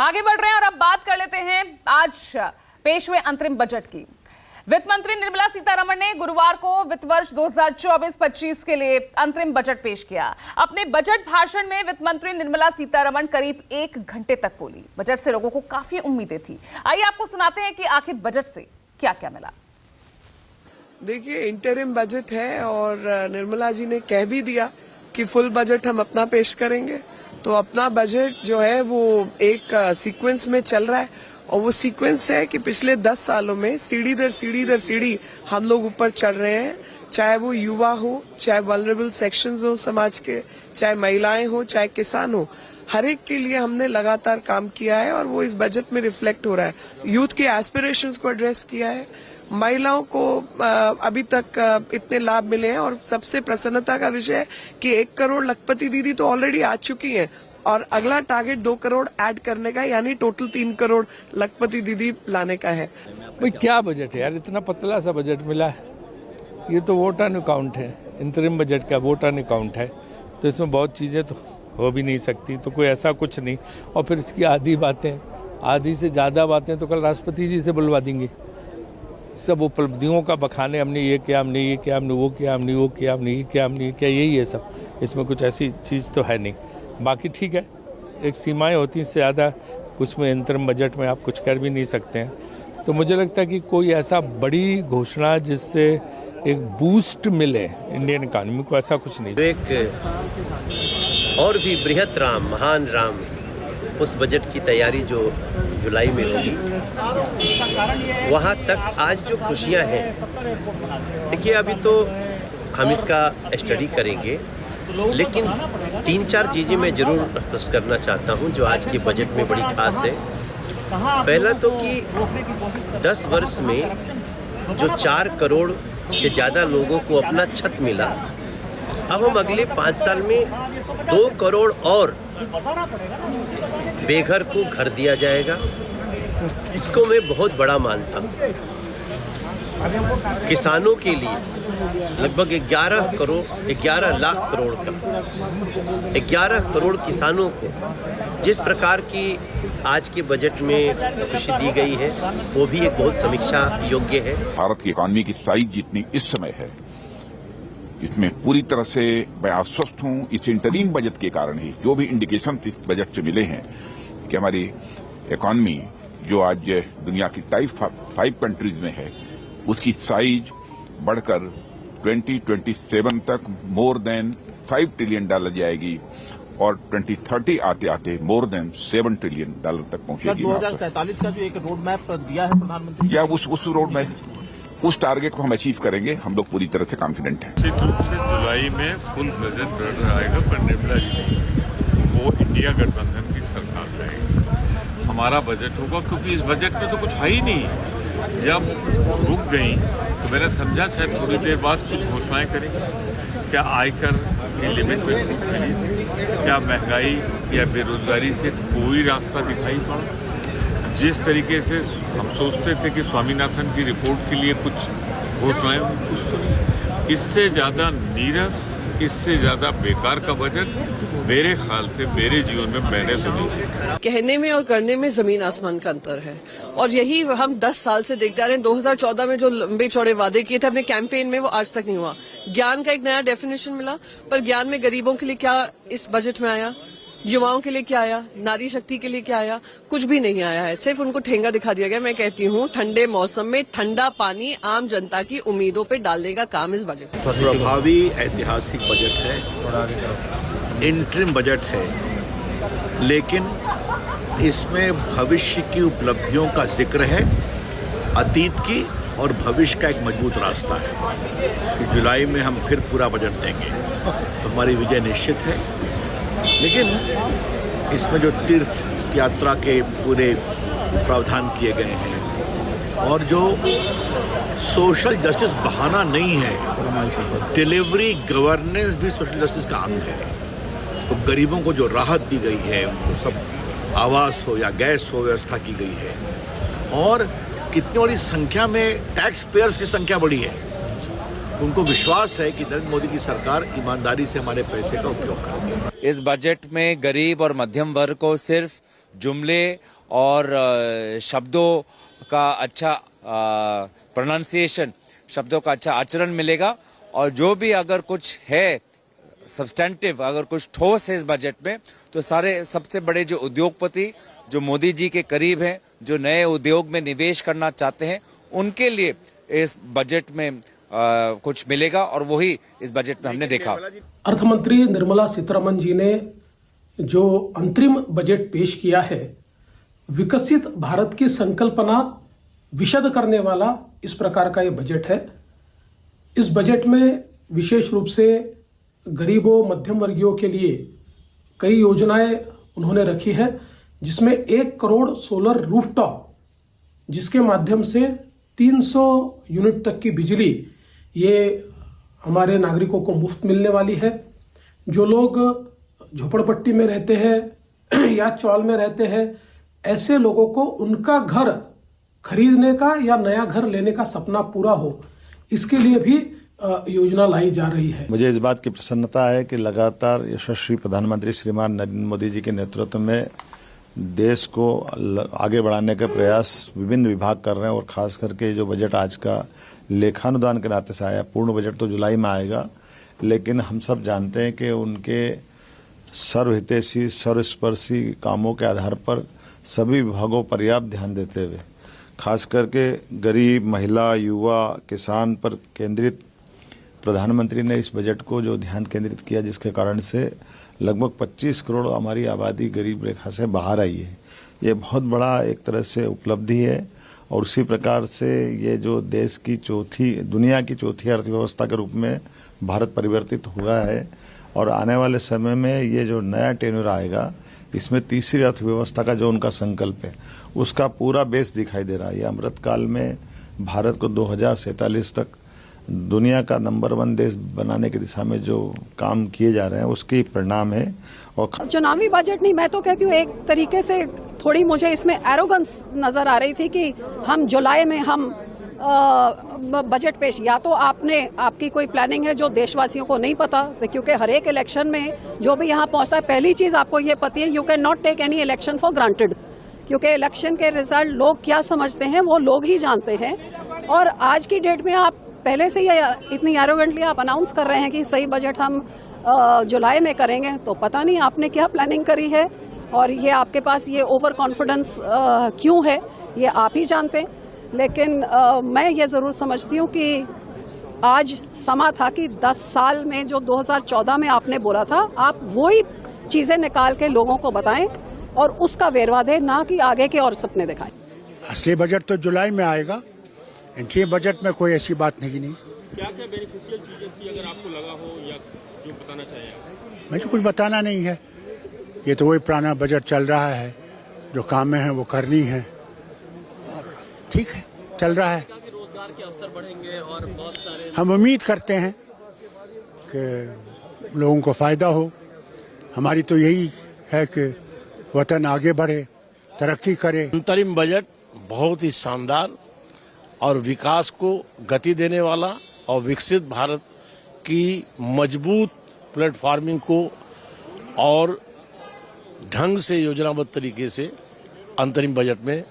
आगे बढ़ रहे हैं और अब बात कर लेते हैं आज पेश हुए अंतरिम बजट की। वित्त मंत्री निर्मला सीतारमण ने गुरुवार को वित्त वर्ष 2024-25 के लिए अंतरिम बजट पेश किया। अपने बजट भाषण में वित्त मंत्री निर्मला सीतारमण करीब 1 घंटे तक बोली। बजट से लोगों को काफी उम्मीदें थी। आइए आपको सुनाते हैं कि आखिर बजट से क्या क्या मिला। देखिए, इंटरिम बजट है और निर्मला जी ने कह भी दिया कि फुल बजट हम अपना पेश करेंगे। तो अपना बजट जो है वो एक सीक्वेंस में चल रहा है और वो सीक्वेंस है कि पिछले 10 सालों में सीढ़ी दर सीढ़ी हम लोग ऊपर चढ़ रहे हैं। चाहे वो युवा हो, चाहे वल्नरेबल सेक्शंस हो समाज के, चाहे महिलाएं हो, चाहे किसान हो, हर एक के लिए हमने लगातार काम किया है और वो इस बजट में रिफ्लेक्ट हो रहा है। यूथ के एस्पिरेशंस को एड्रेस किया है। महिलाओं को अभी तक इतने लाभ मिले हैं और सबसे प्रसन्नता का विषय है कि 1 करोड़ लखपति दीदी तो ऑलरेडी आ चुकी हैं और अगला टारगेट 2 करोड़ ऐड करने का, यानी टोटल 3 करोड़ लखपति दीदी लाने का है। भाई क्या बजट है यार, इतना पतला सा बजट मिला है। ये तो वोट ऑन अकाउंट है, इंतरिम बजट का वोट ऑन अकाउंट है, तो इसमें बहुत चीजें तो हो भी नहीं सकती, तो कोई ऐसा कुछ नहीं। और फिर इसकी आधी से ज्यादा बातें तो कल राष्ट्रपति जी से बुलवा देंगे। सब उपलब्धियों का बखाने, हमने ये किया, हमने ये किया, हमने वो किया, हमने वो किया, हमने ये किया, हमने ये किया, यही है सब। इसमें कुछ ऐसी चीज़ तो है नहीं। बाकी ठीक है, एक सीमाएं होती हैं, इससे ज़्यादा कुछ में इंतरिम बजट में आप कुछ कर भी नहीं सकते हैं। तो मुझे लगता है कि कोई ऐसा बड़ी घोषणा जिससे एक बूस्ट मिले इंडियन इकॉनमी को, ऐसा कुछ नहीं। एक और भी बृहत राम, महान राम, उस बजट की तैयारी जो जुलाई में होगी, वहाँ तक आज जो खुशियाँ हैं, देखिए अभी तो हम इसका स्टडी करेंगे, लेकिन 3-4 चीज़ें मैं जरूर स्पष्ट करना चाहता हूँ जो आज के बजट में बड़ी खास है। पहला तो कि 10 वर्ष में जो 4 करोड़ से ज़्यादा लोगों को अपना छत मिला, अब हम अगले 5 साल में 2 करोड़ और बेघर को घर दिया जाएगा। इसको मैं बहुत बड़ा मानता हूँ। किसानों के लिए लगभग 11 लाख करोड़ का 11 करोड़ किसानों को जिस प्रकार की आज के बजट में खुशी दी गई है, वो भी एक बहुत समीक्षा योग्य है। भारत की इकॉनमी की साइज जितनी इस समय है, इसमें पूरी तरह से मैं आश्वस्त हूं। इस इंटरिम बजट के कारण ही जो भी इंडिकेशन इस बजट से मिले हैं कि हमारी इकॉनमी जो आज दुनिया की टाइप 5 कंट्रीज में है, उसकी साइज बढ़कर 2027 तक मोर देन $5 ट्रिलियन जाएगी और 2030 आते आते मोर देन $7 ट्रिलियन तक पहुंचेगी। 2047 का जो एक रोड मैप दिया है प्रधानमंत्री, या उस रोड मैप, उस टारगेट को हम अचीव करेंगे। हम लोग पूरी तरह से कॉन्फिडेंट हैं। निश्चित रूप से जुलाई में फुल बजट बजट आएगा, पर निर्मला जी वो इंडिया गठबंधन की सरकार रहेगी, हमारा बजट होगा, क्योंकि इस बजट में तो कुछ है ही नहीं। जब रुक गई तो मैंने समझा शायद थोड़ी देर बाद कुछ घोषणाएं करेंगे। क्या आयकर की लिमिट में छूट मिली, क्या महंगाई या बेरोजगारी से कोई रास्ता दिखाई पड़ा। जिस तरीके से हम सोचते थे कि स्वामीनाथन की रिपोर्ट के लिए कुछ घोषणाएं, कुछ तो नहीं। इससे ज़्यादा नीरस, इससे ज़्यादा बेकार का बजट मेरे ख्याल से मेरे जीवन में मैंने तो नहीं। कहने में और करने में जमीन आसमान का अंतर है और यही हम 10 साल से देखते आ रहे हैं। 2014 में जो लंबे चौड़े वादे किए थे अपने कैंपेन में, वो आज तक नहीं हुआ। ज्ञान का एक नया डेफिनेशन मिला, पर ज्ञान में गरीबों के लिए क्या इस बजट में आया, युवाओं के लिए क्या आया, नारी शक्ति के लिए क्या आया? कुछ भी नहीं आया है। सिर्फ उनको ठेंगा दिखा दिया गया। मैं कहती हूँ, ठंडे मौसम में ठंडा पानी आम जनता की उम्मीदों पे डालने का काम इस बजट। प्रभावी ऐतिहासिक बजट है, इंटरिम बजट है, लेकिन इसमें भविष्य की उपलब्धियों का जिक्र है, अतीत की और भविष्य का एक मजबूत रास्ता है कि जुलाई में हम फिर पूरा बजट देंगे तो हमारी विजय निश्चित है। लेकिन इसमें जो तीर्थ यात्रा के पूरे प्रावधान किए गए हैं और जो सोशल जस्टिस बहाना नहीं है, डिलीवरी गवर्नेंस भी सोशल जस्टिस का अंग है। तो गरीबों को जो राहत दी गई है, उनको सब आवास हो या गैस हो व्यवस्था की गई है, और कितनी बड़ी संख्या में टैक्स पेयर्स की संख्या बढ़ी है। उनको विश्वास है कि नरेंद्र मोदी की सरकार ईमानदारी से हमारे पैसे का उपयोग करती है। इस बजट में गरीब और मध्यम वर्ग को सिर्फ जुमले और शब्दों का अच्छा प्रोनाउंसिएशन, शब्दों का अच्छा आचरण मिलेगा। और जो भी अगर कुछ है सब्सटेंटिव, अगर कुछ ठोस है इस बजट में, तो सारे सबसे बड़े जो उद्योगपति जो मोदी जी के करीब हैं, जो नए उद्योग में निवेश करना चाहते हैं, उनके लिए इस बजट में कुछ मिलेगा और वही इस बजट में हमने देखा। अर्थ मंत्री निर्मला सीतारमण जी ने जो अंतरिम बजट पेश किया है, विकसित भारत की संकल्पना विशद करने वाला इस प्रकार का ये बजट है। इस बजट में विशेष रूप से गरीबों, मध्यम वर्गीयों के लिए कई योजनाएं उन्होंने रखी है, जिसमें 1 करोड़ सोलर रूफटॉप, जिसके माध्यम से 300 यूनिट तक की बिजली ये हमारे नागरिकों को मुफ्त मिलने वाली है। जो लोग झोपड़पट्टी में रहते हैं या चौल में रहते हैं, ऐसे लोगों को उनका घर खरीदने का या नया घर लेने का सपना पूरा हो, इसके लिए भी योजना लाई जा रही है। मुझे इस बात की प्रसन्नता है कि लगातार यशस्वी प्रधानमंत्री श्रीमान नरेंद्र मोदी जी के नेतृत्व में देश को आगे बढ़ाने का प्रयास विभिन्न विभाग कर रहे हैं। और खास करके जो बजट आज का लेखानुदान के नाते से आया, पूर्ण बजट तो जुलाई में आएगा, लेकिन हम सब जानते हैं कि उनके सर्वहितैषी, सर्वस्पर्शी कामों के आधार पर सभी विभागों पर्याप्त ध्यान देते हुए खास करके गरीब, महिला, युवा, किसान पर केंद्रित प्रधानमंत्री ने इस बजट को जो ध्यान केंद्रित किया, जिसके कारण से लगभग 25 करोड़ हमारी आबादी गरीब रेखा से बाहर आई है। ये बहुत बड़ा एक तरह से उपलब्धि है। और उसी प्रकार से ये जो देश की दुनिया की चौथी अर्थव्यवस्था के रूप में भारत परिवर्तित हुआ है। और आने वाले समय में ये जो नया टेन्योर आएगा, इसमें तीसरी अर्थव्यवस्था का जो उनका संकल्प है, उसका पूरा बेस दिखाई दे रहा है। ये अमृतकाल में भारत को 2047 तक दुनिया का नंबर 1 देश बनाने की दिशा में जो काम किए जा रहे हैं, उसके परिणाम है। और चुनावी बजट नहीं, मैं तो कहती हूँ एक तरीके से थोड़ी मुझे इसमें एरोगेंस नजर आ रही थी कि हम जुलाई में हम बजट पेश, या तो आपकी कोई प्लानिंग है जो देशवासियों को नहीं पता, क्योंकि हर एक इलेक्शन में जो भी यहाँ पहुंचता है, पहली चीज आपको ये पता है, you can not take any election for granted, क्योंकि इलेक्शन के रिजल्ट लोग क्या समझते हैं वो लोग ही जानते हैं। और आज की डेट में आप पहले से ही इतनी एरोगेंटली आप अनाउंस कर रहे हैं कि सही बजट हम जुलाई में करेंगे, तो पता नहीं आपने क्या प्लानिंग करी है और ये आपके पास ये ओवर कॉन्फिडेंस क्यों है, ये आप ही जानते हैं। लेकिन मैं ये जरूर समझती हूँ कि आज समा था कि 10 साल में जो 2014 में आपने बोला था, आप वही चीजें निकाल के लोगों को बताएं और उसका वेरवा दें, ना कि आगे के और सपने दिखाएं। असली बजट तो जुलाई में आएगा, इंट्री बजट में कोई ऐसी बात नहीं। क्या क्या बेनिफिशियल चीजें थी अगर आपको लगा हो या जो बताना चाहिए? मुझे कुछ बताना नहीं है, ये तो वही पुराना बजट चल रहा है, जो काम है वो करनी है और ठीक है, चल रहा है। रोजगार के अवसर बढ़ेंगे और बहुत सारे हम उम्मीद करते हैं कि लोगों को फायदा हो। हमारी तो यही है कि वतन आगे बढ़े, तरक्की करे। अंतरिम बजट बहुत ही शानदार और विकास को गति देने वाला और विकसित भारत की मजबूत प्लेटफॉर्मिंग को और ढंग से योजनाबद्ध तरीके से अंतरिम बजट में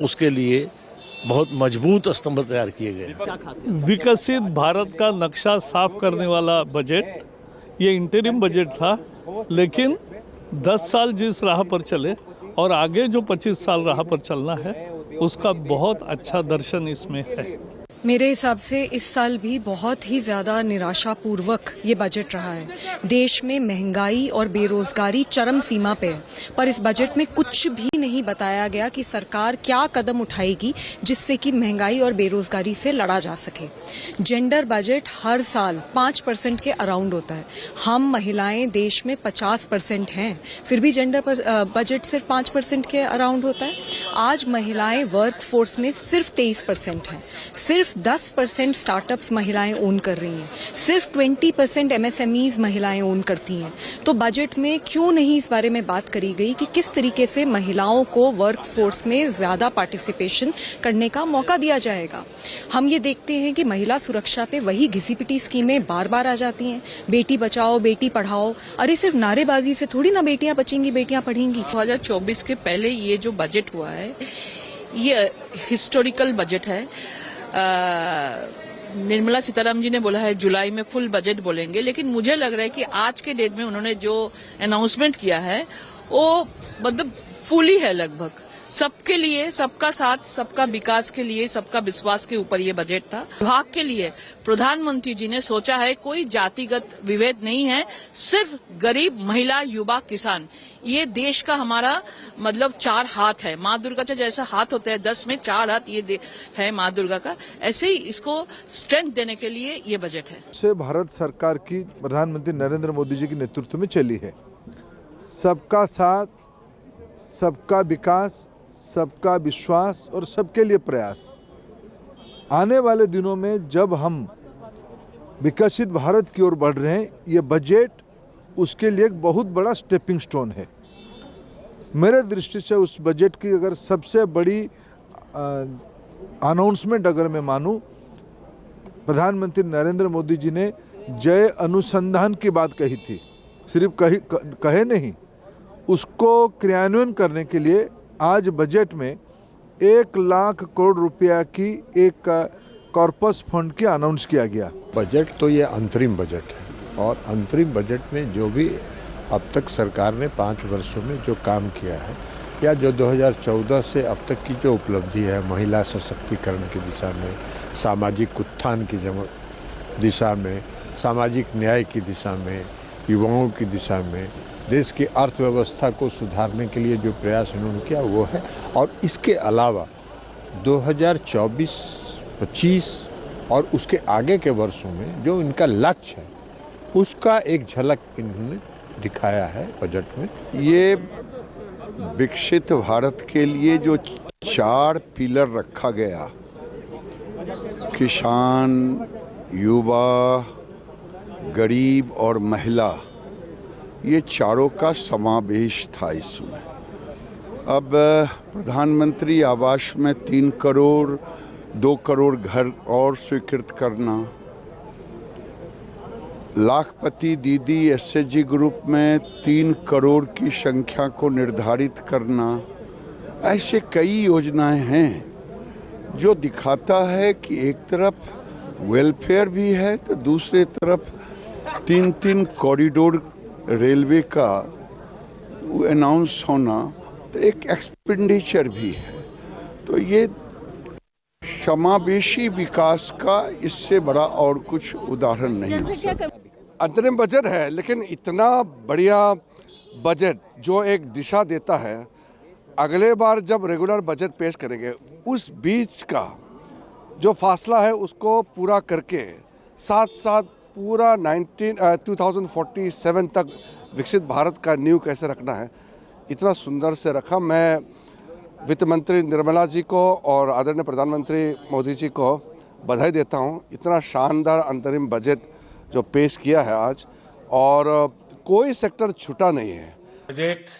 उसके लिए बहुत मजबूत स्तंभ तैयार किए गए। विकसित भारत का नक्शा साफ करने वाला बजट ये इंटरिम बजट था, लेकिन 10 साल जिस राह पर चले और आगे जो 25 साल राह पर चलना है, उसका बहुत अच्छा दर्शन इसमें है। मेरे हिसाब से इस साल भी बहुत ही ज्यादा निराशापूर्वक ये बजट रहा है। देश में महंगाई और बेरोजगारी चरम सीमा पे है, पर इस बजट में कुछ भी नहीं बताया गया कि सरकार क्या कदम उठाएगी जिससे कि महंगाई और बेरोजगारी से लड़ा जा सके। जेंडर बजट हर साल 5% के अराउंड होता है। हम महिलाएं देश में 50% हैं, फिर भी जेंडर बजट सिर्फ 5% के अराउंड होता है। आज महिलाएं वर्क फोर्स में सिर्फ 23% हैं। सिर्फ सिर्फ 10% स्टार्टअप्स महिलाएं ओन कर रही हैं, सिर्फ 20% MSMEs महिलाएं ओन करती हैं। तो बजट में क्यों नहीं इस बारे में बात करी गई कि किस तरीके से महिलाओं को वर्क फोर्स में ज्यादा पार्टिसिपेशन करने का मौका दिया जाएगा। हम ये देखते हैं कि महिला सुरक्षा पे वही घिसी पिटी स्कीमें बार बार आ जाती हैं, बेटी बचाओ बेटी पढ़ाओ। अरे सिर्फ नारेबाजी से थोड़ी ना बेटियां बचेंगी बेटियां पढ़ेंगी। 2024 के पहले ये जो बजट हुआ है ये हिस्टोरिकल बजट है। निर्मला सीतारामन जी ने बोला है जुलाई में फुल बजट बोलेंगे, लेकिन मुझे लग रहा है कि आज के डेट में उन्होंने जो अनाउंसमेंट किया है वो मतलब फुल ही है लगभग। सबके लिए, सबका साथ, सबका विकास के लिए, सबका विश्वास के ऊपर ये बजट था। विभाग के लिए प्रधानमंत्री जी ने सोचा है कोई जातिगत विभेद नहीं है, सिर्फ गरीब, महिला, युवा, किसान। ये देश का हमारा मतलब 4 हाथ है। माँ दुर्गा का जैसा हाथ होता है 10 में 4 हाथ ये है माँ दुर्गा का, ऐसे ही इसको स्ट्रेंथ देने के लिए ये बजट है। से भारत सरकार की प्रधानमंत्री नरेंद्र मोदी जी के नेतृत्व में चली है। सबका साथ, सबका विकास, सबका विश्वास और सबके लिए प्रयास। आने वाले दिनों में जब हम विकसित भारत की ओर बढ़ रहे हैं, ये बजट उसके लिए एक बहुत बड़ा स्टेपिंग स्टोन है। मेरे दृष्टि से उस बजट की अगर सबसे बड़ी अनाउंसमेंट अगर मैं मानूं, प्रधानमंत्री नरेंद्र मोदी जी ने जय अनुसंधान की बात कही थी, सिर्फ कहे नहीं, उसको क्रियान्वयन करने के लिए आज बजट में 1 लाख करोड़ रुपया की एक कॉर्पस फंड की अनाउंस किया गया। बजट तो ये अंतरिम बजट है और अंतरिम बजट में जो भी अब तक सरकार ने 5 वर्षों में जो काम किया है या जो 2014 से अब तक की जो उपलब्धि है महिला सशक्तिकरण की दिशा में, सामाजिक उत्थान की दिशा में, सामाजिक न्याय की दिशा में, युवाओं की दिशा में, देश की अर्थव्यवस्था को सुधारने के लिए जो प्रयास उन्होंने किया वो है। और इसके अलावा 2024-25 और उसके आगे के वर्षों में जो इनका लक्ष्य है उसका एक झलक इन्होंने दिखाया है बजट में। ये विकसित भारत के लिए जो 4 पिलर रखा गया, किसान, युवा, गरीब और महिला, ये चारों का समावेश था इसमें। अब प्रधानमंत्री आवास में 3 करोड़, 2 करोड़ घर और स्वीकृत करना, लाखपति दीदी SHG ग्रुप में 3 करोड़ की संख्या को निर्धारित करना, ऐसे कई योजनाएं हैं जो दिखाता है कि एक तरफ वेलफेयर भी है तो दूसरे तरफ 3 कॉरिडोर रेलवे का अनाउंस होना तो एक एक्सपेंडिचर भी है। तो ये समावेशी विकास का इससे बड़ा और कुछ उदाहरण नहीं हो सकता। अंतरिम बजट है लेकिन इतना बढ़िया बजट जो एक दिशा देता है। अगले बार जब रेगुलर बजट पेश करेंगे उस बीच का जो फासला है उसको पूरा करके साथ साथ पूरा 2047 तक विकसित भारत का नींव कैसे रखना है, इतना सुंदर से रखा। मैं वित्त मंत्री निर्मला जी को और आदरणीय प्रधानमंत्री मोदी जी को बधाई देता हूं। इतना शानदार अंतरिम बजट जो पेश किया है आज, और कोई सेक्टर छूटा नहीं है। बजट